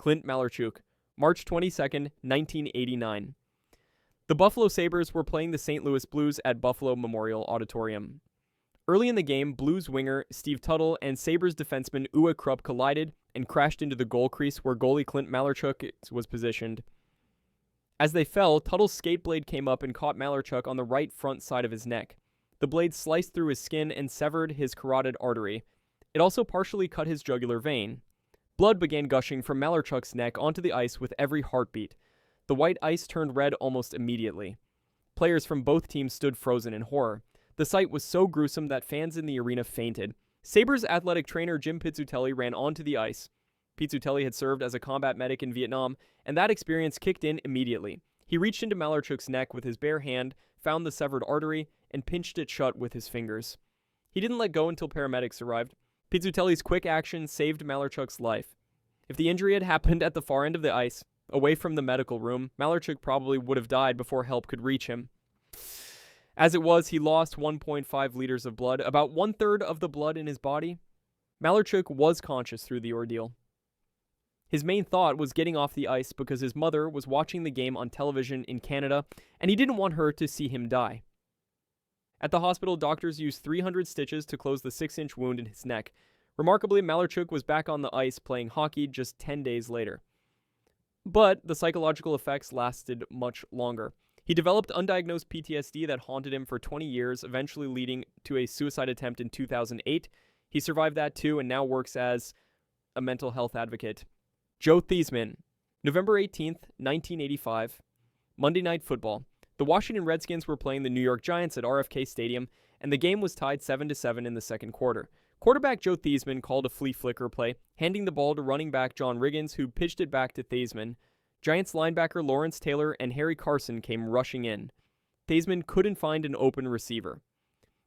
Clint Malarchuk, March 22, 1989. The Buffalo Sabres were playing the St. Louis Blues at Buffalo Memorial Auditorium. Early in the game, Blues winger Steve Tuttle and Sabres defenseman Uwe Krupp collided and crashed into the goal crease where goalie Clint Malarchuk was positioned. As they fell, Tuttle's skate blade came up and caught Malarchuk on the right front side of his neck. The blade sliced through his skin and severed his carotid artery. It also partially cut his jugular vein. Blood began gushing from Malarchuk's neck onto the ice with every heartbeat. The white ice turned red almost immediately. Players from both teams stood frozen in horror. The sight was so gruesome that fans in the arena fainted. Sabres athletic trainer Jim Pizzutelli ran onto the ice. Pizzutelli had served as a combat medic in Vietnam, and that experience kicked in immediately. He reached into Malarchuk's neck with his bare hand, found the severed artery, and pinched it shut with his fingers. He didn't let go until paramedics arrived. Pizzutelli's quick action saved Malarchuk's life. If the injury had happened at the far end of the ice, away from the medical room, Malarchuk probably would have died before help could reach him. As it was, he lost 1.5 liters of blood, about one-third of the blood in his body. Malarchuk was conscious through the ordeal. His main thought was getting off the ice because his mother was watching the game on television in Canada, and he didn't want her to see him die. At the hospital, doctors used 300 stitches to close the 6-inch wound in his neck. Remarkably, Malarchuk was back on the ice playing hockey just 10 days later. But the psychological effects lasted much longer. He developed undiagnosed PTSD that haunted him for 20 years, eventually leading to a suicide attempt in 2008. He survived that too and now works as a mental health advocate. Joe Theisman, November 18th, 1985, Monday Night Football. The Washington Redskins were playing the New York Giants at RFK Stadium, and the game was tied 7-7 in the second quarter. Quarterback Joe Theisman called a flea flicker play, handing the ball to running back John Riggins, who pitched it back to Theisman. Giants linebacker Lawrence Taylor and Harry Carson came rushing in. Theisman couldn't find an open receiver.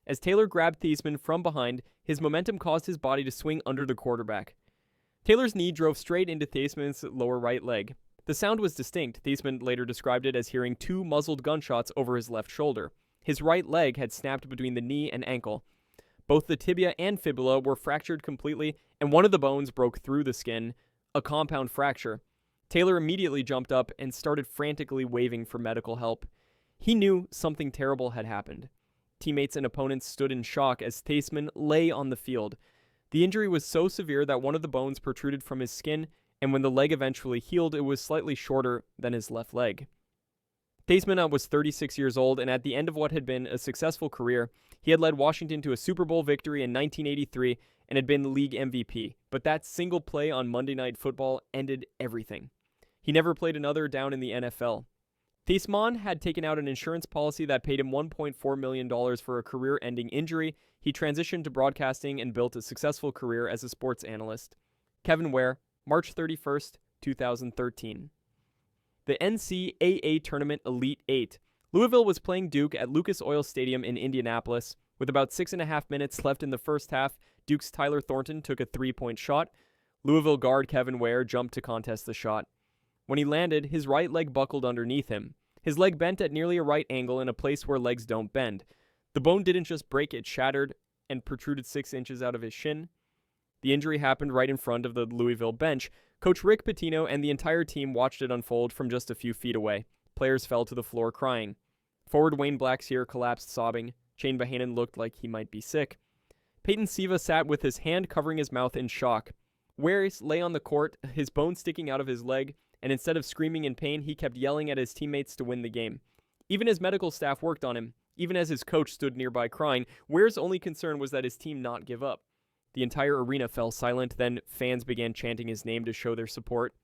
As Taylor grabbed Theisman from behind, his momentum caused his body to swing under the quarterback. Taylor's knee drove straight into Theisman's lower right leg. The sound was distinct. Theisman later described it as hearing 2 muzzled gunshots over his left shoulder. His right leg had snapped between the knee and ankle. Both the tibia and fibula were fractured completely, and one of the bones broke through the skin, a compound fracture. Taylor immediately jumped up and started frantically waving for medical help. He knew something terrible had happened. Teammates and opponents stood in shock as Theisman lay on the field. The injury was so severe that one of the bones protruded from his skin, and when the leg eventually healed, it was slightly shorter than his left leg. Theisman was 36 years old, and at the end of what had been a successful career, he had led Washington to a Super Bowl victory in 1983 and had been the league MVP. But that single play on Monday Night Football ended everything. He never played another down in the NFL. Theisman had taken out an insurance policy that paid him $1.4 million for a career-ending injury. He transitioned to broadcasting and built a successful career as a sports analyst. Kevin Ware, March 31st, 2013. The NCAA Tournament Elite 8. Louisville was playing Duke at Lucas Oil Stadium in Indianapolis. With about 6.5 minutes left in the first half, Duke's Tyler Thornton took a 3-point shot. Louisville guard Kevin Ware jumped to contest the shot. When he landed, his right leg buckled underneath him. His leg bent at nearly a right angle in a place where legs don't bend. The bone didn't just break, it shattered and protruded 6 inches out of his shin. The injury happened right in front of the Louisville bench. Coach Rick Pitino and the entire team watched it unfold from just a few feet away. Players fell to the floor crying. Forward Wayne Blackshear collapsed sobbing. Shane Bohannon looked like he might be sick. Peyton Siva sat with his hand covering his mouth in shock. Ware lay on the court, his bone sticking out of his leg, and instead of screaming in pain, he kept yelling at his teammates to win the game. Even his medical staff worked on him. Even as his coach stood nearby crying, Ware's only concern was that his team not give up. The entire arena fell silent, then fans began chanting his name to show their support.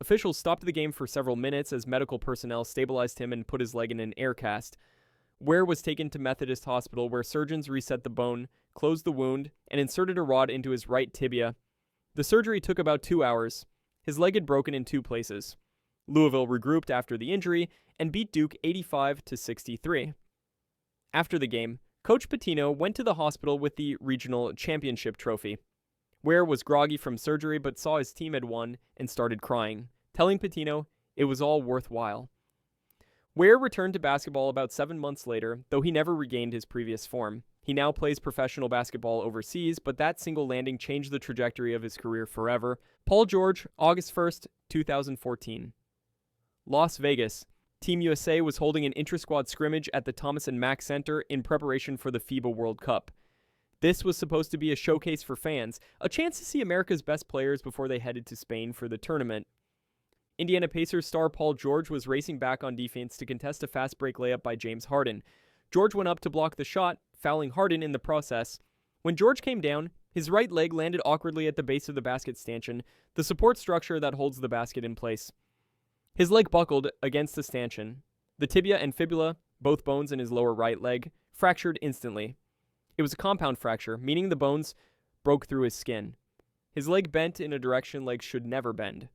Officials stopped the game for several minutes as medical personnel stabilized him and put his leg in an air cast. Ware was taken to Methodist Hospital, where surgeons reset the bone, closed the wound, and inserted a rod into his right tibia. The surgery took about 2 hours. His leg had broken in 2 places. Louisville regrouped after the injury and beat Duke 85-63. After the game, Coach Pitino went to the hospital with the regional championship trophy. Ware was groggy from surgery but saw his team had won and started crying, telling Pitino it was all worthwhile. Ware returned to basketball about 7 months later, though he never regained his previous form. He now plays professional basketball overseas, but that single landing changed the trajectory of his career forever. Paul George, August 1st, 2014. Las Vegas. Team USA was holding an intra-squad scrimmage at the Thomas & Mack Center in preparation for the FIBA World Cup. This was supposed to be a showcase for fans, a chance to see America's best players before they headed to Spain for the tournament. Indiana Pacers star Paul George was racing back on defense to contest a fast break layup by James Harden. George went up to block the shot, fouling Harden in the process. When George came down, his right leg landed awkwardly at the base of the basket stanchion, the support structure that holds the basket in place. His leg buckled against the stanchion. The tibia and fibula, both bones in his lower right leg, fractured instantly. It was a compound fracture, meaning the bones broke through his skin. His leg bent in a direction legs should never bend.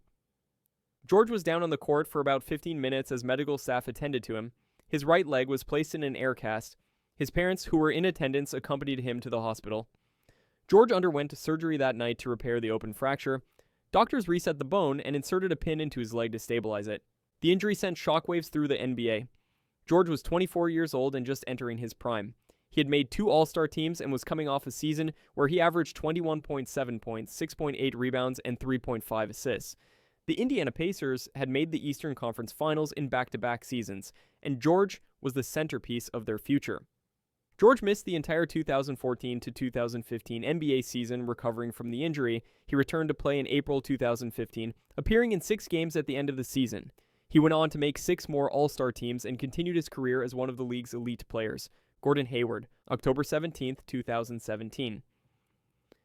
George was down on the court for about 15 minutes as medical staff attended to him. His right leg was placed in an air cast. His parents, who were in attendance, accompanied him to the hospital. George underwent surgery that night to repair the open fracture. Doctors reset the bone and inserted a pin into his leg to stabilize it. The injury sent shockwaves through the NBA. George was 24 years old and just entering his prime. He had made 2 All-Star teams and was coming off a season where he averaged 21.7 points, 6.8 rebounds, and 3.5 assists. The Indiana Pacers had made the Eastern Conference Finals in back-to-back seasons, and George was the centerpiece of their future. George missed the entire 2014 to 2015 NBA season recovering from the injury. He returned to play in April 2015, appearing in 6 games at the end of the season. He went on to make 6 more All-Star teams and continued his career as one of the league's elite players. Gordon Hayward, October 17, 2017.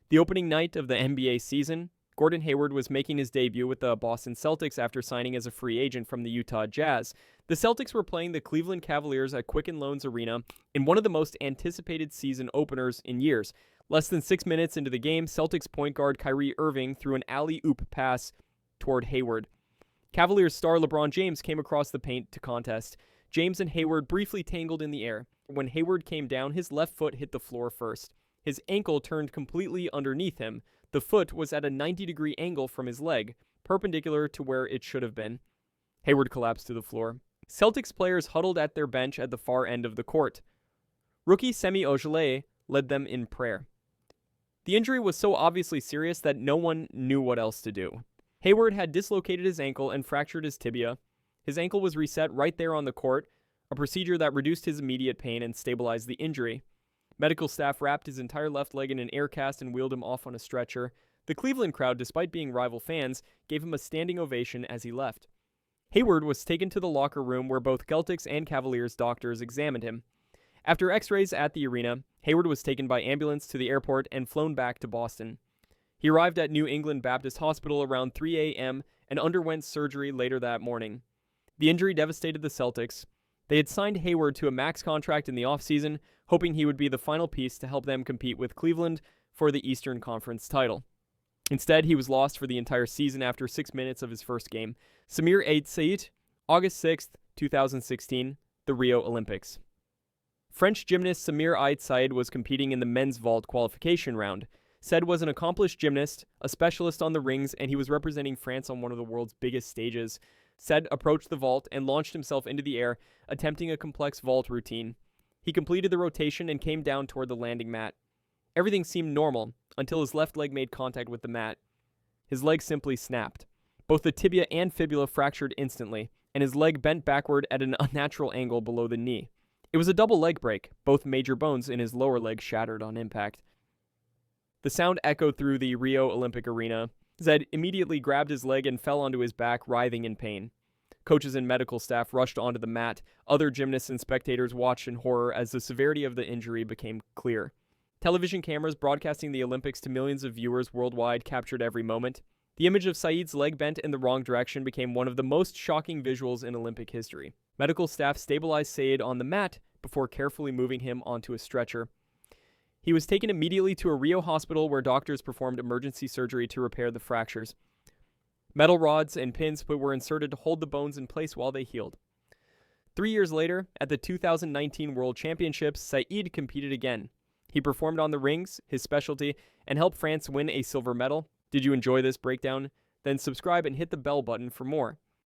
The opening night of the NBA season, Gordon Hayward was making his debut with the Boston Celtics after signing as a free agent from the Utah Jazz. The Celtics were playing the Cleveland Cavaliers at Quicken Loans Arena in one of the most anticipated season openers in years. Less than 6 minutes into the game, Celtics point guard Kyrie Irving threw an alley-oop pass toward Hayward. Cavaliers star LeBron James came across the paint to contest. James and Hayward briefly tangled in the air. When Hayward came down, his left foot hit the floor first. His ankle turned completely underneath him. The foot was at a 90-degree angle from his leg, perpendicular to where it should have been. Hayward collapsed to the floor. Celtics players huddled at their bench at the far end of the court. Rookie Semi Ojeleye led them in prayer. The injury was so obviously serious that no one knew what else to do. Hayward had dislocated his ankle and fractured his tibia. His ankle was reset right there on the court, a procedure that reduced his immediate pain and stabilized the injury. Medical staff wrapped his entire left leg in an air cast and wheeled him off on a stretcher. The Cleveland crowd, despite being rival fans, gave him a standing ovation as he left. Hayward was taken to the locker room where both Celtics and Cavaliers doctors examined him. After x-rays at the arena, Hayward was taken by ambulance to the airport and flown back to Boston. He arrived at New England Baptist Hospital around 3 a.m. and underwent surgery later that morning. The injury devastated the Celtics. They had signed Hayward to a max contract in the offseason, hoping he would be the final piece to help them compete with Cleveland for the Eastern Conference title. Instead, he was lost for the entire season after 6 minutes of his first game. Samir Ait Said, August 6, 2016, the Rio Olympics. French gymnast Samir Ait Said was competing in the men's vault qualification round. Said was an accomplished gymnast, a specialist on the rings, and he was representing France on one of the world's biggest stages. Said approached the vault and launched himself into the air, attempting a complex vault routine. He completed the rotation and came down toward the landing mat. Everything seemed normal until his left leg made contact with the mat. His leg simply snapped. Both the tibia and fibula fractured instantly, and his leg bent backward at an unnatural angle below the knee. It was a double leg break. Both major bones in his lower leg shattered on impact. The sound echoed through the Rio Olympic arena. Said immediately grabbed his leg and fell onto his back, writhing in pain. Coaches and medical staff rushed onto the mat. Other gymnasts and spectators watched in horror as the severity of the injury became clear. Television cameras broadcasting the Olympics to millions of viewers worldwide captured every moment. The image of Said's leg bent in the wrong direction became one of the most shocking visuals in Olympic history. Medical staff stabilized Said on the mat before carefully moving him onto a stretcher. He was taken immediately to a Rio hospital where doctors performed emergency surgery to repair the fractures. Metal rods and pins were inserted to hold the bones in place while they healed. 3 years later, at the 2019 World Championships, Said competed again. He performed on the rings, his specialty, and helped France win a silver medal. Did you enjoy this breakdown? Then subscribe and hit the bell button for more.